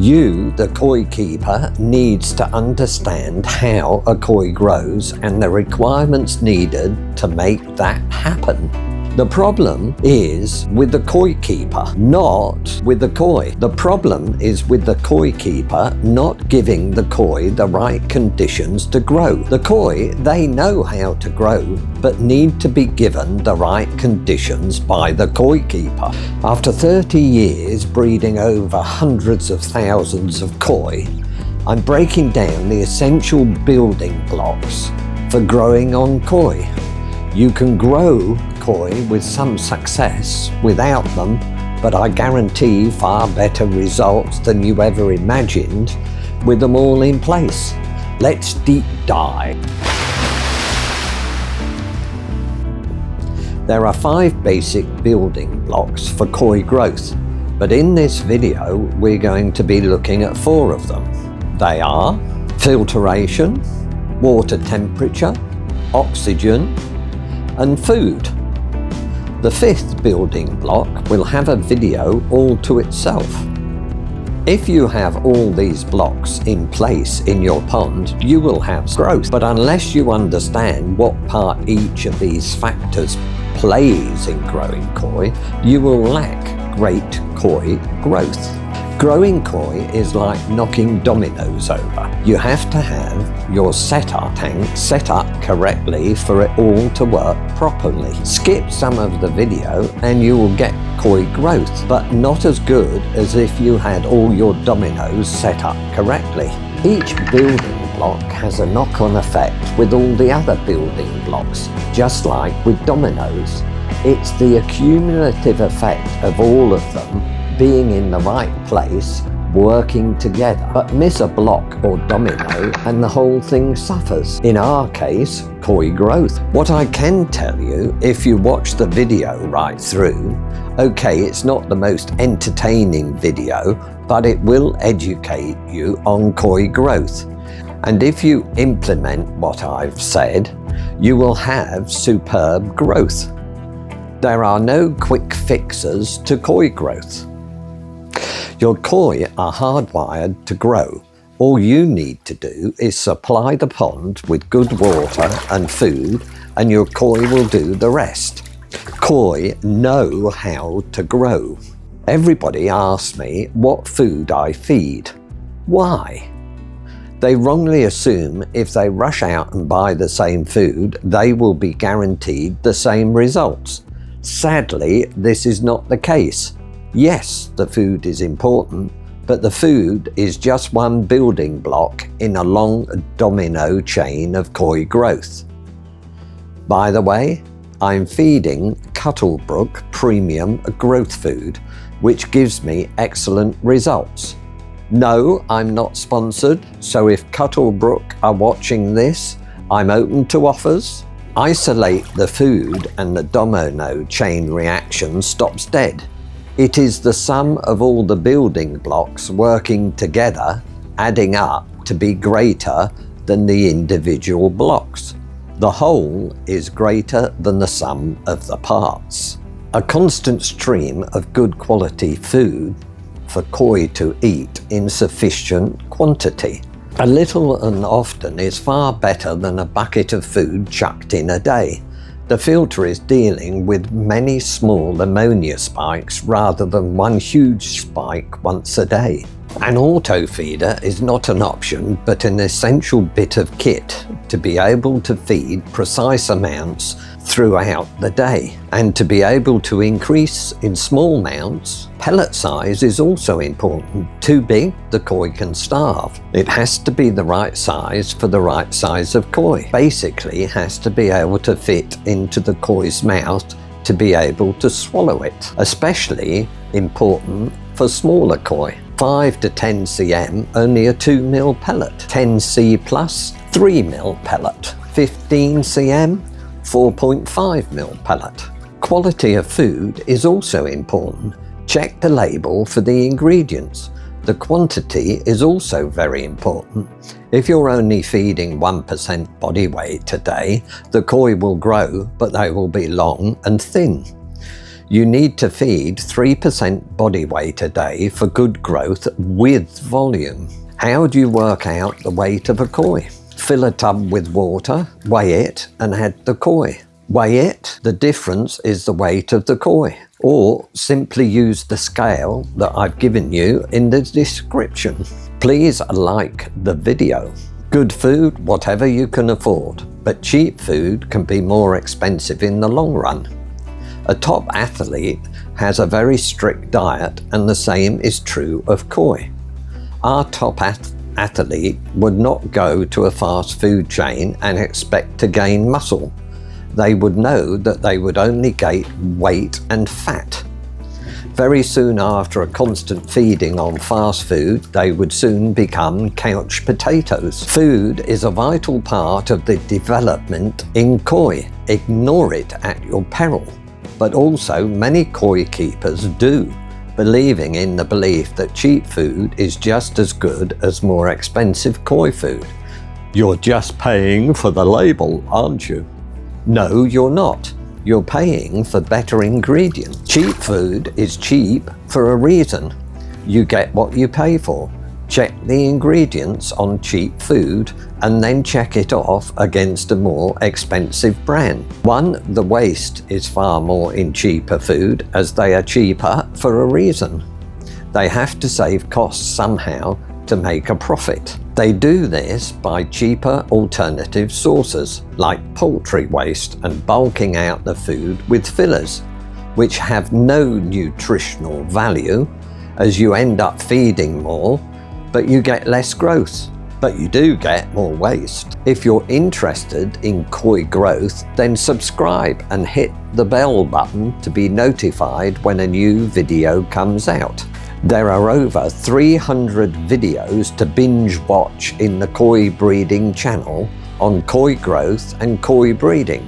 You, the koi keeper, needs to understand how a koi grows and the requirements needed to make that happen. The problem is with the koi keeper, not with the koi. The problem is with the koi keeper not giving the koi the right conditions to grow. The koi, they know how to grow, but need to be given the right conditions by the koi keeper. After 30 years breeding over hundreds of thousands of koi, I'm breaking down the essential building blocks for growing on koi. You can grow koi with some success without them, but I guarantee far better results than you ever imagined with them all in place. Let's deep dive. There are 5 basic building blocks for koi growth, but in this video we're going to be looking at 4 of them. They are filtration, water temperature, oxygen, and food. The 5th building block will have a video all to itself. If you have all these blocks in place in your pond, you will have growth. But unless you understand what part each of these factors plays in growing koi, you will lack great koi growth. Growing koi is like knocking dominoes over. You have to have your setup tank set up correctly for it all to work properly. Skip some of the video and you will get koi growth, but not as good as if you had all your dominoes set up correctly. Each building block has a knock-on effect with all the other building blocks, just like with dominoes. It's the accumulative effect of all of them being in the right place, working together. But miss a block or domino and the whole thing suffers. In our case, koi growth. What I can tell you, if you watch the video right through, okay, it's not the most entertaining video, but it will educate you on koi growth. And if you implement what I've said, you will have superb growth. There are no quick fixes to koi growth. Your koi are hardwired to grow. All you need to do is supply the pond with good water and food, and your koi will do the rest. Koi know how to grow. Everybody asks me what food I feed. Why? They wrongly assume if they rush out and buy the same food, they will be guaranteed the same results. Sadly, this is not the case. Yes, the food is important, but the food is just one building block in a long domino chain of koi growth. By the way, I'm feeding Cuttlebrook Premium Growth Food, which gives me excellent results. No, I'm not sponsored, so if Cuttlebrook are watching this, I'm open to offers. Isolate the food and the domino chain reaction stops dead. It is the sum of all the building blocks working together, adding up to be greater than the individual blocks. The whole is greater than the sum of the parts. A constant stream of good quality food for koi to eat in sufficient quantity. A little and often is far better than a bucket of food chucked in a day. The filter is dealing with many small ammonia spikes rather than one huge spike once a day. An auto feeder is not an option but an essential bit of kit to be able to feed precise amounts throughout the day, and to be able to increase in small amounts. Pellet size is also important. Too big, the koi can starve. It has to be the right size for the right size of koi. Basically, it has to be able to fit into the koi's mouth to be able to swallow it. Especially important for smaller koi. 5 to 10 cm, only a 2 ml pellet. 10 C plus, 3 ml pellet. 15 cm, 4.5 ml pellet. Quality of food is also important. Check the label for the ingredients. The quantity is also very important. If you're only feeding 1% body weight a day, the koi will grow, but they will be long and thin. You need to feed 3% body weight a day for good growth with volume. How do you work out the weight of a koi? Fill a tub with water, weigh it, and add the koi. Weigh it, the difference is the weight of the koi. Or simply use the scale that I've given you in the description. Please like the video. Good food, whatever you can afford, but cheap food can be more expensive in the long run. A top athlete has a very strict diet, and the same is true of koi. Our top athlete would not go to a fast food chain and expect to gain muscle. They would know that they would only gain weight and fat. Very soon after a constant feeding on fast food, they would soon become couch potatoes. Food is a vital part of the development in koi. Ignore it at your peril. But also many koi keepers do, believing in the belief that cheap food is just as good as more expensive koi food. You're just paying for the label, aren't you? No, you're not. You're paying for better ingredients. Cheap food is cheap for a reason. You get what you pay for. Check the ingredients on cheap food and then check it off against a more expensive brand. One, the waste is far more in cheaper food, as they are cheaper for a reason. They have to save costs somehow to make a profit. They do this by cheaper alternative sources like poultry waste and bulking out the food with fillers, which have no nutritional value, as you end up feeding more, but you get less growth. But you do get more waste. If you're interested in koi growth, then subscribe and hit the bell button to be notified when a new video comes out. There are over 300 videos to binge watch in the koi breeding channel on koi growth and koi breeding.